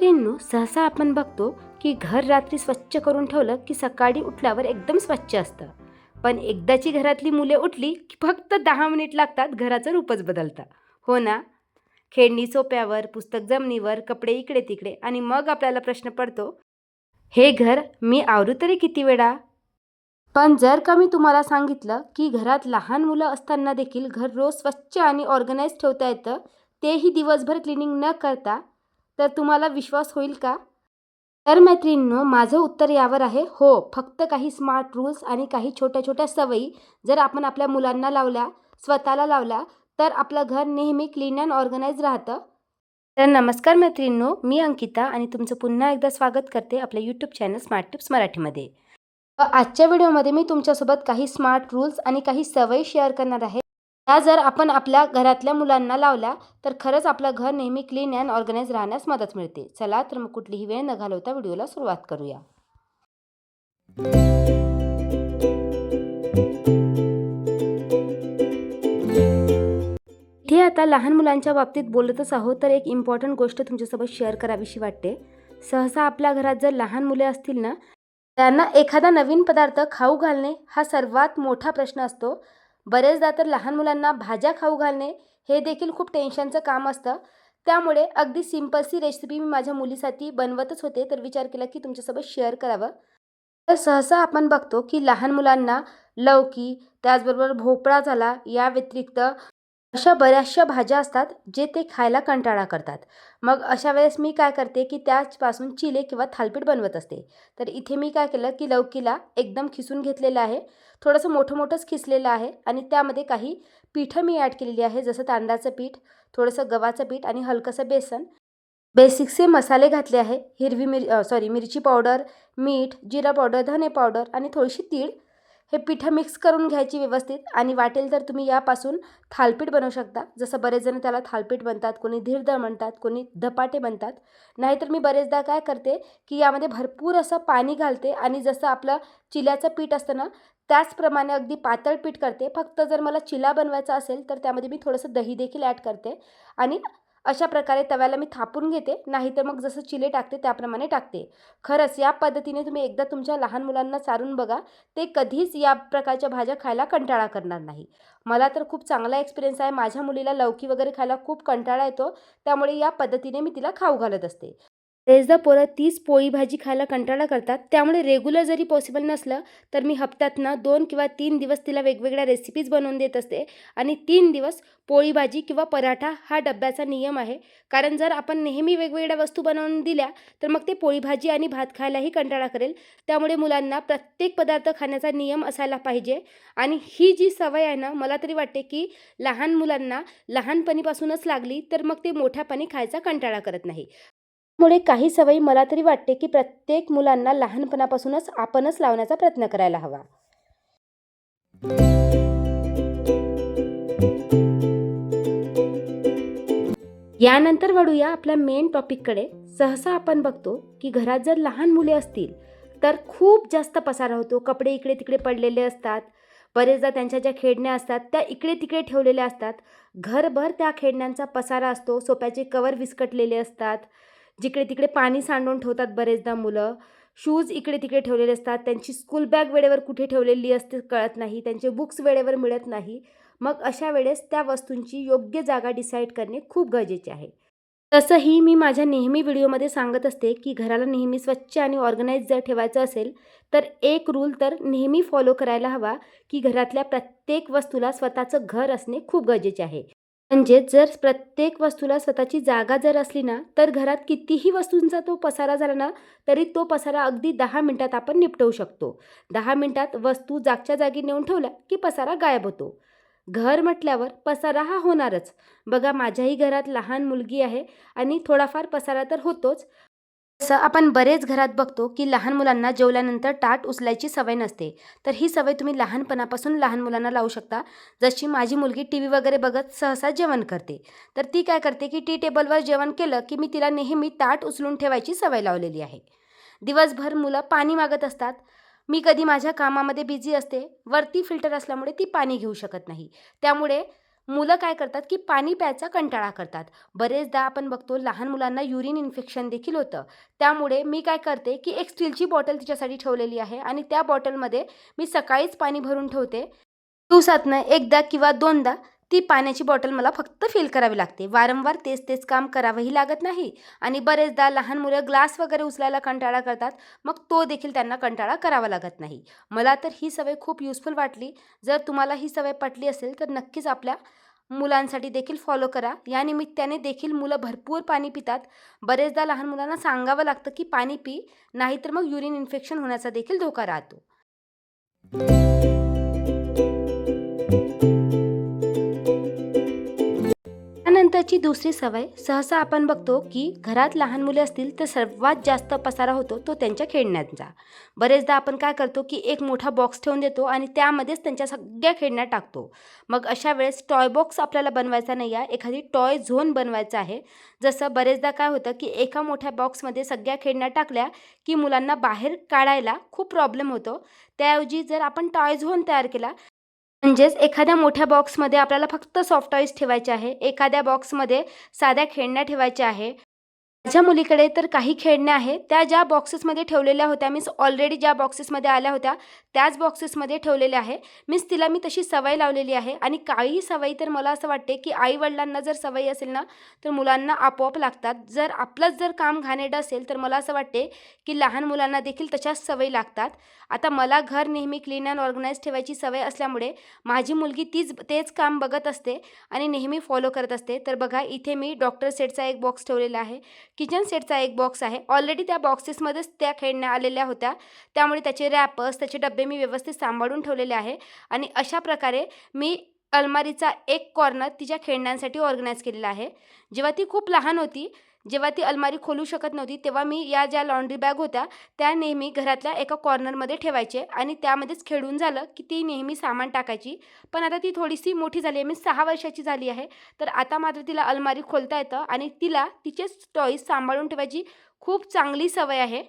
मैत्रिणींनो, सहसा आपण बघतो की घर रात्री स्वच्छ करून ठेवलं की सकाळी उठल्यावर एकदम स्वच्छ असतं. पण एकदाची घरातली मुले उठली की फक्त 10 मिनिट लागतात घराचं रूपच बदलतं. हो ना? खेळणी सोप्यावर, पुस्तक जमिनीवर, कपडे इकडे तिकडे आणि मग आपल्याला प्रश्न पडतो, हे घर मी आवरू तरी किती वेळा? पण जर का मी तुम्हाला सांगितलं की घरात लहान मुलं असताना देखील घर रोज स्वच्छ आणि ऑर्गनाइज ठेवता येतं, तेही दिवसभर क्लिनिंग न करता, तर तुम्हाला विश्वास होईल का? तर मैत्रिणींनो, माझं उत्तर यावर आहे हो. फक्त काही स्मार्ट रूल्स आणि काही छोट्या छोट्या सवयी जर आपण आपल्या मुलांना लावल्या, स्वतःला लावल्या, तर आपलं घर नेहमी क्लीन अँड ऑर्गनाइज राहतं. तर नमस्कार मैत्रिणींनो, मी अंकिता आणि तुमचं पुन्हा एकदा स्वागत करते आपल्या यूट्यूब चॅनल स्मार्ट टिप्स मराठीमध्ये. आजच्या व्हिडिओमध्ये मी तुमच्यासोबत काही स्मार्ट रूल्स आणि काही सवयी शेअर करणार आहे. त्या जर आपण आपल्या घरातल्या मुलांना लावल्या तर खरंच आपलं घर नेहमी क्लीन अँड ऑर्गनाइज राहण्यास मदत मिळते. चला तर मग कुठलीही वेळ न घालवता व्हिडिओला सुरुवात करूया. इथे आता लहान मुलांच्या बाबतीत बोलतच आहोत, तर एक इम्पॉर्टंट गोष्ट तुमच्यासोबत शेअर करावीशी वाटते. सहसा आपल्या घरात जर लहान मुले असतील ना, त्यांना एखादा नवीन पदार्थ खाऊ घालणे हा सर्वात मोठा प्रश्न असतो. बरेचदा तर लहान मुलांना भाज्या खाऊ घालणे हे देखील खूप टेन्शनचं काम असतं. त्यामुळे अगदी सिंपलसी रेसिपी मी माझ्या मुलीसाठी बनवतच होते, तर विचार केला की तुमच्यासोबत शेअर करावं. तर सहसा आपण बघतो की लहान मुलांना लौकी, त्याचबरोबर भोपळा झाला, या व्यतिरिक्त अशा बऱ्याचशा भाज्या असतात जे ते खायला कंटाळा करतात. मग अशा वेळेस मी काय करते की त्याचपासून चिले किंवा थालीपीठ बनवत असते. तर इथे मी काय केलं की लौकीला एकदम खिसून घेतलेलं आहे, थोडंसं मोठं मोठंच खिसलेलं आहे आणि त्यामध्ये काही पीठं मी ॲड केलेली आहे, जसं तांदळाचं पीठ, थोडंसं गव्हाचं पीठ आणि हलकंसं बेसन. बेसिकचे मसाले घातले आहे, मिरची पावडर, मीठ, जिरा पावडर, धने पावडर आणि थोडीशी तीळ. हे पिठं मिक्स करून घ्यायची व्यवस्थित आणि वाटेल तर तुम्ही यापासून थालीपीठ बनवू शकता. जसं बरेच जण त्याला थालीपीठ म्हणतात, कोणी धिरड म्हणतात, कोणी धपाटे म्हणतात. नाहीतर मी बरेचदा काय करते की यामध्ये भरपूर असं पाणी घालते आणि जसं आपलं चिल्याचं पीठ असतं ना, त्याचप्रमाणे अगदी पातळ पीठ करते. फक्त जर मला चिला बनवायचा असेल तर त्यामध्ये मी थोडंसं दही देखील ॲड करते आणि अशा प्रकारे तव्याला मी थापून घेते. नाहीतर मग जसं चिले टाकते त्याप्रमाणे टाकते. खरंच या पद्धतीने तुम्ही एकदा तुमच्या लहान मुलांना चारून बघा. ते कधीच या प्रकारच्या भाज्या खायला कंटाळा करणार नाही. मला तर खूप चांगला एक्सपिरियन्स आहे. माझ्या मुलीला लौकी वगैरे खायला खूप कंटाळा येतो. त्यामुळे या पद्धतीने मी तिला खाऊ घालत असते. बरेचदा पोरं तीच पोळी भाजी खायला कंटाळा करतात. त्यामुळे रेग्युलर जरी पॉसिबल नसलं तर मी हप्त्यातनं 2 किंवा 3 दिवस तिला वेगवेगळ्या रेसिपीज बनवून देत असते आणि 3 दिवस पोळी भाजी किंवा पराठा हा डब्याचा नियम आहे. कारण जर आपण नेहमी वेगवेगळ्या वस्तू बनवून दिल्या तर मग ते पोळी भाजी आणि भात खायलाही कंटाळा करेल. त्यामुळे मुलांना प्रत्येक पदार्थ खाण्याचा नियम असायला पाहिजे आणि ही जी सवय आहे ना, मला तरी वाटते की लहान मुलांना लहानपणीपासूनच लागली तर मग ते मोठ्यापणी खायचा कंटाळा करत नाही. त्यामुळे काही सवयी मला तरी वाटते की प्रत्येक मुलांना लहानपणापासूनच आपणच लावण्याचा प्रयत्न करायला हवा. यानंतर वळूया आपल्या मेन टॉपिककडे. सहसा आपण बघतो की घरात जर लहान मुले असतील तर खूप जास्त पसारा होतो. कपडे इकडे तिकडे पडलेले असतात. बरेचदा त्यांच्या ज्या खेळण्या असतात त्या इकडे तिकडे ठेवलेल्या असतात. घरभर त्या खेळण्यांचा पसारा असतो. सोप्याचे कवर विस्कटलेले असतात. जिकडे तिकडे पाणी सांडून ठेवतात बरेचदा मुलं. शूज इकडे तिकडे ठेवलेले असतात. त्यांची स्कूल बॅग वेळेवर कुठे ठेवलेली असते कळत नाही. त्यांचे बुक्स वेळेवर मिळत नाही. मग अशा वेळेस त्या वस्तूंची योग्य जागा डिसाईड करणे खूप गरजेचे आहे. तसंही मी माझ्या नेहमी व्हिडिओमध्ये सांगत असते की घराला नेहमी स्वच्छ आणि ऑर्गनाइज जर ठेवायचं असेल तर एक रूल तर नेहमी फॉलो करायला हवा की घरातल्या प्रत्येक वस्तूला स्वतःचं घर असणे खूप गरजेचे आहे. म्हणजे जर प्रत्येक वस्तूला स्वतःची जागा जर असली ना, तर घरात कितीही वस्तूंचा तो पसारा झाला ना, तरी तो पसारा अगदी 10 मिनिटात आपण निपटवू शकतो. 10 मिनिटात वस्तू जागच्या जागी नेऊन ठेवल्या की पसारा गायब होतो. घर म्हटल्यावर पसारा हा होणारच. बघा, माझ्याही घरात लहान मुलगी आहे आणि थोडाफार पसारा तर होतोच. तसं आपण बरेच घरात बघतो की लहान मुलांना जेवल्यानंतर ताट उचलायची सवय नसते. तर ही सवय तुम्ही लहानपणापासून लहान मुलांना लावू शकता. जशी माझी मुलगी टीव्ही वगैरे बघत सहसा जेवण करते. तर ती काय करते की टी टेबलवर जेवण केलं की मी तिला नेहमी ताट उचलून ठेवायची सवय लावलेली आहे. दिवसभर मुलं पाणी मागत असतात. मी कधी माझ्या कामामध्ये बिझी असते. वरती फिल्टर असल्यामुळे ती पाणी घेऊ शकत नाही. त्यामुळे मुलं काय करतात की पाणी प्यायचा कंटाळा करतात. बरेचदा आपण बघतो लहान मुलांना युरिन इन्फेक्शन देखील होतं. त्यामुळे मी काय करते की एक स्टीलची बॉटल तिच्यासाठी ठेवलेली आहे आणि त्या बॉटलमध्ये मी सकाळीच पाणी भरून ठेवते. दिवसातनं एकदा किंवा दोनदा ती पाण्याची बॉटल मला फक्त फिल करावी लागते. वारंवार तेच तेच काम करावंही लागत नाही आणि बरेचदा लहान मुलं ग्लास वगैरे उचलायला कंटाळा करतात. मग तो देखील त्यांना कंटाळा करावा लागत नाही. मला तर ही सवय खूप युजफुल वाटली. जर तुम्हाला ही सवय पटली असेल तर नक्कीच आपल्या मुलांसाठी देखील फॉलो करा. या निमित्ताने देखील मुलं भरपूर पाणी पितात. बरेचदा लहान मुलांना सांगावं लागतं की पाणी पी, नाहीतर मग युरिन इन्फेक्शन होण्याचा देखील धोका राहतो. त्यानंतरची दुसरी सवय, सहसा आपण बघतो की घरात लहान मुले असतील तर सर्वात जास्त पसारा होतो तो त्यांच्या खेळण्यांचा. बरेचदा आपण काय करतो की एक मोठा बॉक्स ठेवून देतो आणि त्यामध्येच त्यांच्या सगळ्या खेळण्या टाकतो. मग अशा वेळेस टॉय बॉक्स आपल्याला बनवायचा नाही आहे, एखादी टॉय झोन बनवायचा आहे. जसं बरेचदा काय होतं की एका मोठ्या बॉक्समध्ये सगळ्या खेळण्या टाकल्या की मुलांना बाहेर काढायला खूप प्रॉब्लेम होतो. त्याऐवजी जर आपण टॉय झोन तयार केला, म्हणजेच एखाद्या मोठ्या बॉक्समध्ये आपल्याला फक्त सॉफ्ट टॉईज ठेवायचे आहे, एखाद्या बॉक्समध्ये साध्या खेळण्या ठेवायच्या आहे. माझ्या मुलीकडे तर काही खेळण्या आहेत, त्या ज्या बॉक्सेसमध्ये ठेवलेल्या होत्या, मीन्स ऑलरेडी ज्या बॉक्सेसमध्ये आल्या होत्या त्याच बॉक्सेसमध्ये ठेवलेल्या आहे. मीन्स तिला मी तशी सवय लावलेली आहे आणि काही सवयी तर मला असं वाटते की आई-वडिलांना जर सवयी असेल ना, तर मुलांना आपोआप लागतात. जर आपलंच जर काम घाणेरडं असेल तर मला असं वाटते की लहान मुलांना देखील तशाच सवयी लागतात. आता मला घर नेहमी क्लीन अँड ऑर्गनाइज ठेवायची सवय असल्यामुळे माझी मुलगी तेच काम बघत असते आणि नेहमी फॉलो करत असते. तर बघा, इथे मी डॉक्टर सेटचा एक बॉक्स ठेवलेला आहे, किचन सेटचा एक बॉक्स आहे. ऑलरेडी त्या बॉक्सेसमध्येच त्या खेळण्या आलेल्या होत्या, त्यामुळे त्याचे रॅपर्स, त्याचे डब्बे मी व्यवस्थित सांभाळून ठेवलेले आहे आणि अशा प्रकारे मी अलमारीचा एक कॉर्नर तिच्या खेळण्यांसाठी ऑर्गनाइज केलेला आहे. जेव्हा ती खूप लहान होती, जेव्हा ती अलमारी खोलू शकत नव्हती, तेव्हा मी या ज्या लॉन्ड्री बॅग होत्या त्या नेहमी घरातल्या एका कॉर्नरमध्ये ठेवायचे आणि त्यामध्येच खेळून झालं की ती नेहमी सामान टाकायची. पण आता ती थोडीशी मोठी झाली आहे, मी 6 वर्षाची झाली आहे, तर आता मात्र तिला अलमारी खोलता येतं आणि तिला तिचेच टॉईज सांभाळून ठेवायची खूप चांगली सवय आहे.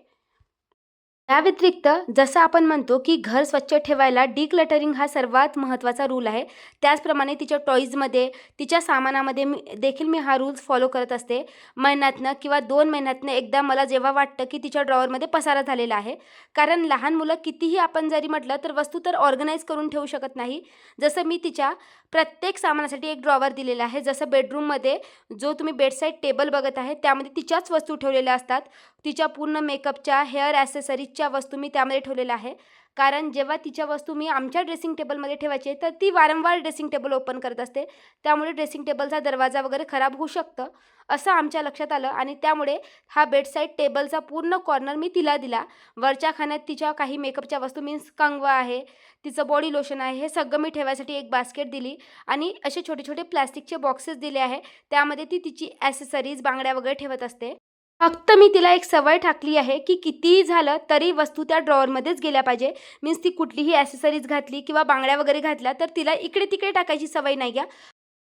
या व्यतिरिक्त जसं आपण म्हणतो की घर स्वच्छ ठेवायला डिक्लटरिंग हा सर्वात महत्त्वाचा रूल आहे, त्याचप्रमाणे तिच्या टॉईजमध्ये, तिच्या सामानामध्ये देखील मी हा रूल्स फॉलो करत असते. महिन्यातनं किंवा 2 महिन्यातनं एकदा मला जेव्हा वाटतं की तिच्या ड्रॉवरमध्ये पसारा झालेला आहे, कारण लहान मुलं कितीही आपण जरी म्हटलं तर वस्तू तर ऑर्गनाईज करून ठेवू शकत नाही. जसं मी तिच्या प्रत्येक सामानासाठी एक ड्रॉवर दिलेला आहे. जसं बेडरूममध्ये जो तुम्ही बेडसाईड टेबल बघत आहे त्यामध्ये तिच्याच वस्तू ठेवलेल्या असतात. तिच्या पूर्ण मेकअपच्या, हेअर ॲसेसरीजच्या वस्तू मी त्यामध्ये ठेवलेल्या आहे. कारण जेव्हा तिच्या वस्तू मी आमच्या ड्रेसिंग टेबलमध्ये ठेवायचे तर ती वारंवार ड्रेसिंग टेबल ओपन करत असते. त्यामुळे ड्रेसिंग टेबलचा दरवाजा वगैरे खराब होऊ शकतं, असं आमच्या लक्षात आलं आणि त्यामुळे हा बेडसाईड टेबलचा पूर्ण कॉर्नर मी तिला दिला. वरच्या खाण्यात तिच्या काही मेकअपच्या वस्तू, मीन्स कंगवा आहे, तिचं बॉडी लोशन आहे, हे सगळं मी ठेवायसाठी एक बास्केट दिली आणि असे छोटे छोटे प्लॅस्टिकचे बॉक्सेस दिले आहे. त्यामध्ये ती तिची ॲसेसरीज, बांगड्या वगैरे ठेवत असते. फक्त मी तिला एक सवय टाकली आहे की कितीही झालं तरी वस्तू त्या ड्रॉवरमध्येच गेल्या पाहिजे. मीन्स ती कुठलीही ॲसेसरीज घातली किंवा बांगड्या वगैरे घातल्या तर तिला इकडे-तिकडे टाकायची सवय नाही आहे.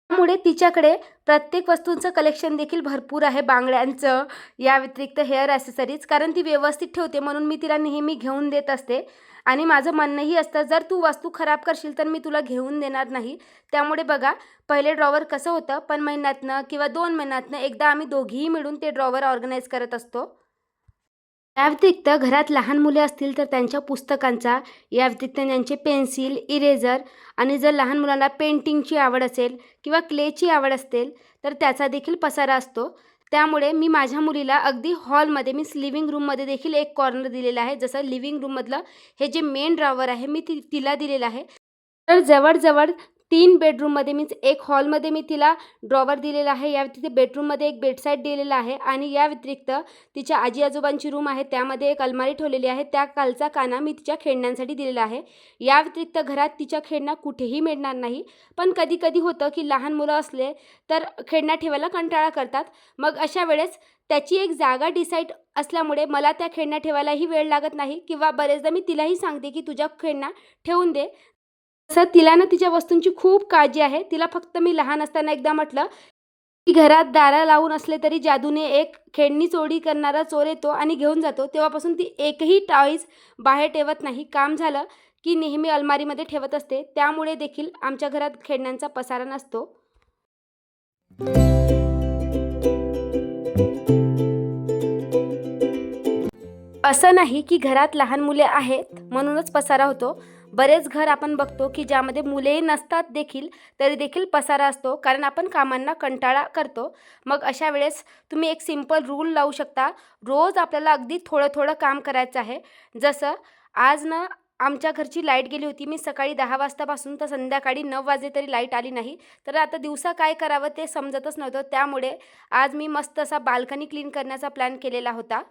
त्यामुळे तिच्याकडे प्रत्येक वस्तूंचं कलेक्शन देखील भरपूर आहे, बांगड्यांचं, या व्यतिरिक्त हेअर ॲसेसरीज, कारण ती व्यवस्थित ठेवते म्हणून मी तिला नेहमी घेऊन देत असते. आणि माझं म्हणणंही असतं, जर तू वस्तू खराब करशील तर मी तुला घेऊन देणार नाही. त्यामुळे बघा, पहिले ड्रॉवर कसं होतं, पण महिन्यातनं किंवा 2 महिन्यातनं एकदा आम्ही दोघीही मिळून ते ड्रॉवर ऑर्गनाईज करत असतो. या व्यतिरिक्त घरात लहान मुले असतील तर त्यांच्या पुस्तकांचा, या व्यतिरिक्त त्यांचे पेन्सिल, इरेझर आणि जर लहान मुलांना पेंटिंगची आवड असेल किंवा क्लेची आवड असेल तर त्याचा देखील पसारा असतो. त्यामुळे मी माझ्या मुलीला अगदी हॉलमध्ये, मीन्स लिव्हिंग रूममध्ये देखील एक कॉर्नर दिलेला आहे. जसं लिव्हिंग रूममधलं हे जे मेन ड्रॉवर आहे मी तिला दिलेलं आहे. तर जवळ-जवळ 3 बेडरूममध्ये, मीन्स एक हॉलमध्ये मी तिला ड्रॉवर दिलेला आहे. या व्यतिरिक्त बेडरूममध्ये एक बेडसाईड दिलेला आहे आणि या व्यतिरिक्त तिच्या आजी-आजोबांची रूम आहे त्यामध्ये एक अलमारी ठेवलेली आहे. त्या खालचा काना मी तिच्या खेळण्यांसाठी दिलेला आहे. या व्यतिरिक्त घरात तिच्या खेळण्या कुठेही मिळणार नाही. पण कधी-कधी होतं की लहान मुलं असले तर खेळण्या ठेवायला कंटाळा करतात. मग अशा वेळेस त्याची एक जागा डिसाईड असल्यामुळे मला त्या खेळण्या ठेवायलाही वेळ लागत नाही किंवा बरेचदा मी तिलाही सांगते की तुझ्या खेळण्या ठेवून दे. तसं तिला ना तिच्या वस्तूंची खूप काळजी आहे. तिला फक्त मी लहान असताना एकदा म्हटलं की घरात दारं लावून असले तरी जादूने एक खेळणी चोरी करणारा चोर येतो आणि घेऊन जातो. तेव्हापासून ती एकही टॉईज बाहेर ठेवत नाही. काम झालं की नेहमी अलमारीमध्ये ठेवत असते. त्यामुळे देखील आमच्या घरात खेळण्यांचा पसारा नसतो. असं नाही की घरात लहान मुले आहेत म्हणूनच पसारा होतो. बरेच घर आपण बघतो की ज्यामध्ये मुलेही नसतात देखील, तरी देखील पसारा असतो, कारण आपण कामांना कंटाळा करतो. मग अशा वेळेस तुम्ही एक सिंपल रूल लावू शकता. रोज आपल्याला अगदी थोडं थोडं काम करायचं आहे. जसं आज ना आमच्या घरची लाईट गेली होती. मी सकाळी 10 वाजतापासून तर संध्याकाळी 9 वाजले तरी लाईट आली नाही. तर आता दिवसा काय करावं ते समजतच नव्हतं. त्यामुळे आज मी मस्त असा बाल्कनी क्लीन करण्याचा प्लॅन केलेला होता.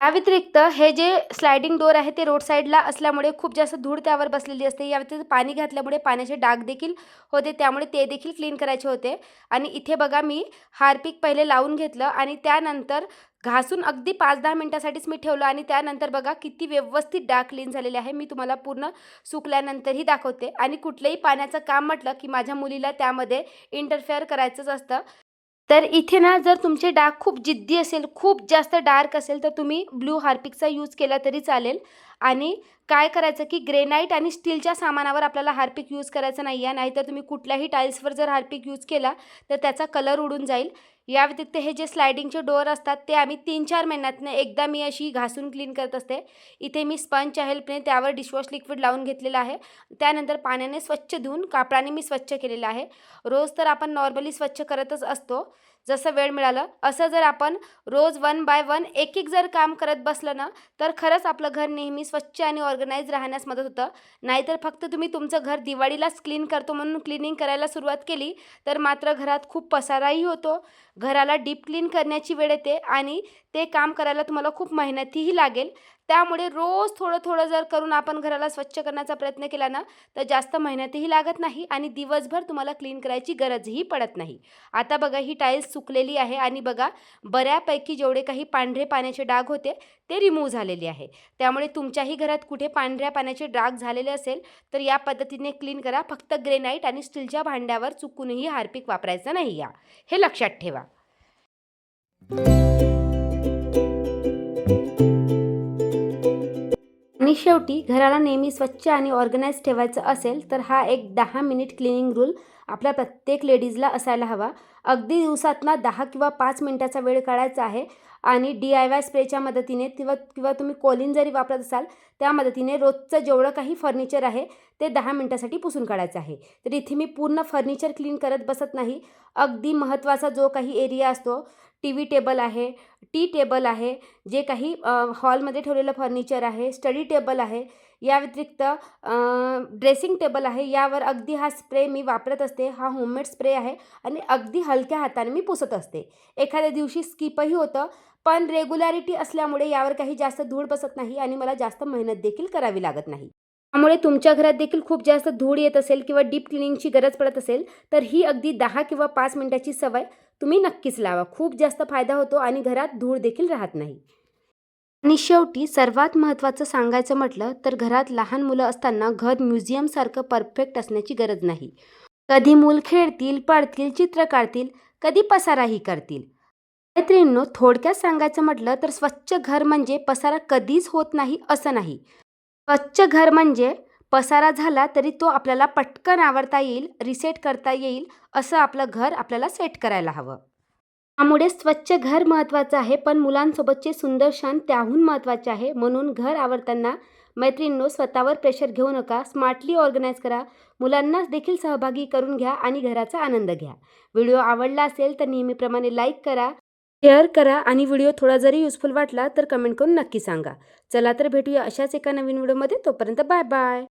या व्यतिरिक्त हे जे स्लायडिंग डोअर आहे ते रोड साईडला असल्यामुळे खूप जास्त धूळ त्यावर बसलेली असते. या व्यतिरिक्त पाणी घातल्यामुळे पाण्याचे डाग देखील होते, त्यामुळे ते देखील क्लीन करायचे होते. आणि इथे बघा मी हार्पिक पहिले लावून घेतलं आणि त्यानंतर घासून अगदी 5-10 मिनिटासाठीच मी ठेवलं आणि त्यानंतर बघा किती व्यवस्थित डाग क्लीन झालेले आहे. मी तुम्हाला पूर्ण सुकल्यानंतरही दाखवते. आणि कुठलंही पाण्याचं काम म्हटलं की माझ्या मुलीला त्यामध्ये इंटरफेअर करायचंच असतं. तर इथे ना जर तुमचे डाग खूप जिद्दी असेल, खूप जास्त डार्क असेल, तर तुम्ही ब्लू हार्पिकचा यूज केला तरी चालेल. आणि काय करायचं की ग्रेनाईट आणि स्टीलच्या सामानावर आपल्याला हार्पिक यूज करायचं नाही आहे. नाहीतर तुम्ही कुठल्याही टाईल्सवर जर हार्पिक यूज केला तर त्याचा कलर उडून जाईल. या व्यतिरिक्त हे जे स्लायडिंगचे डोअर असतात ते आम्ही 3-4 महिन्यातनं एकदा मी अशी घासून क्लीन करत असते. इथे मी स्पंजच्या हेल्पने त्यावर डिशवॉश लिक्विड लावून घेतलेलं आहे. त्यानंतर पाण्याने स्वच्छ धुवून कापडाने मी स्वच्छ केलेलं आहे. रोज तर आपण नॉर्मली स्वच्छ करतच असतो, जसं वेळ मिळालं. असं जर आपण रोज 1 बाय 1 एक जर काम करत बसलं ना, तर खरंच आपलं घर नेहमी स्वच्छ आणि ऑर्गनाइज राहण्यास मदत होतं. नाहीतर फक्त तुम्ही तुमचं घर दिवाळीलाच क्लीन करतो म्हणून क्लिनिंग करायला सुरुवात केली तर मात्र घरात खूप पसाराही होतो. घराला डीप क्लीन करण्याची वेळ येते आणि ते काम करायला तुम्हाला खूप मेहनतीही लागेल. त्यामुळे रोज थोडं थोडं जर करून आपण घराला स्वच्छ करण्याचा प्रयत्न केला ना, तर जास्त मेहनतही लागत नाही आणि दिवसभर तुम्हाला क्लीन करायची गरजही पडत नाही. आता बघा ही टाईल्स सुकलेली आहे आणि बघा बऱ्यापैकी जेवढे काही पांढरे पाण्याचे डाग होते ते रिमूव्ह झालेले आहे. त्यामुळे तुमच्याही घरात कुठे पांढऱ्या पाण्याचे डाग झालेले असेल तर या पद्धतीने क्लीन करा. फक्त ग्रेनाईट आणि स्टीलच्या भांड्यावर चुकूनही हार्पिक वापरायचं नाही या, हे लक्षात ठेवा. आणि शेवटी घराला नेहमी स्वच्छ आणि ऑर्गनाइज ठेवायचं असेल तर हा एक 10 मिनिट क्लिनिंग रूल आपल्या प्रत्येक लेडीजला असायला हवा. अगदी दिवसातनं 10 किंवा 5 मिनिटाचा वेळ काढायचा आहे आणि DIY स्प्रेच्या मदतीने किंवा किंवा तुम्ही कोलिन जरी वापरत असाल त्या मदतीने रोजचं जेवढं काही फर्निचर आहे ते 10 मिनिटासाठी पुसून काढायचं आहे. तर इथे मी पूर्ण फर्निचर क्लीन करत बसत नाही. अगदी महत्त्वाचा जो काही एरिया असतो, TV टेबल आहे, टी टेबल आहे, जे काही हॉलमध्ये ठेवलेलं फर्निचर आहे, स्टडी टेबल आहे, या व्यतिरिक्त ड्रेसिंग टेबल आहे, यावर अगदी हा स्प्रे मी वापरत असते. हा होममेड स्प्रे आहे आणि अगदी हलक्या हाताने मी पुसत असते. एखाद्या दिवशी स्किपही होतं, पण रेग्युलॅरिटी असल्यामुळे यावर काही जास्त धूळ बसत नाही आणि मला जास्त मेहनत देखील करावी लागत नाही. त्यामुळे तुमच्या घरात देखील खूप जास्त धूळ येत असेल किंवा डीप क्लिनिंगची गरज पडत असेल तर ही अगदी 10 किंवा 5 मिनिटाची सवय तुम्ही नक्कीच लावा. खूप जास्त फायदा होतो आणि घरात धूळ देखील राहत नाही. आणि शेवटी सर्वात महत्त्वाचं सांगायचं म्हटलं तर घरात लहान मुलं असताना घर म्युझियमसारखं परफेक्ट असण्याची गरज नाही. कधी मूल खेळतील, पडतील, चित्र काढतील, कधी पसाराही करतील. मैत्रिणींनो, थोडक्यात सांगायचं म्हटलं तर स्वच्छ घर म्हणजे पसारा कधीच होत नाही असं नाही. स्वच्छ घर म्हणजे पसारा झाला तरी तो आपल्याला पटकन आवरता येईल, रिसेट करता येईल असं आपलं घर आपल्याला सेट करायला हवं. त्यामुळे स्वच्छ घर महत्त्वाचं आहे, पण मुलांसोबतचे सुंदर क्षण त्याहून महत्त्वाचे आहे. म्हणून घर आवरताना मैत्रिणींनो स्वतःवर प्रेशर घेऊ नका. स्मार्टली ऑर्गनाईज करा. मुलांनाच देखील सहभागी करून घ्या आणि घराचा आनंद घ्या. व्हिडिओ आवडला असेल तर नेहमीप्रमाणे लाईक करा, शेअर करा आणि व्हिडिओ थोडा जरी युजफुल वाटला तर कमेंट करून नक्की सांगा. चला तर भेटूया अशाच एका नवीन व्हिडिओमध्ये. तोपर्यंत बाय बाय.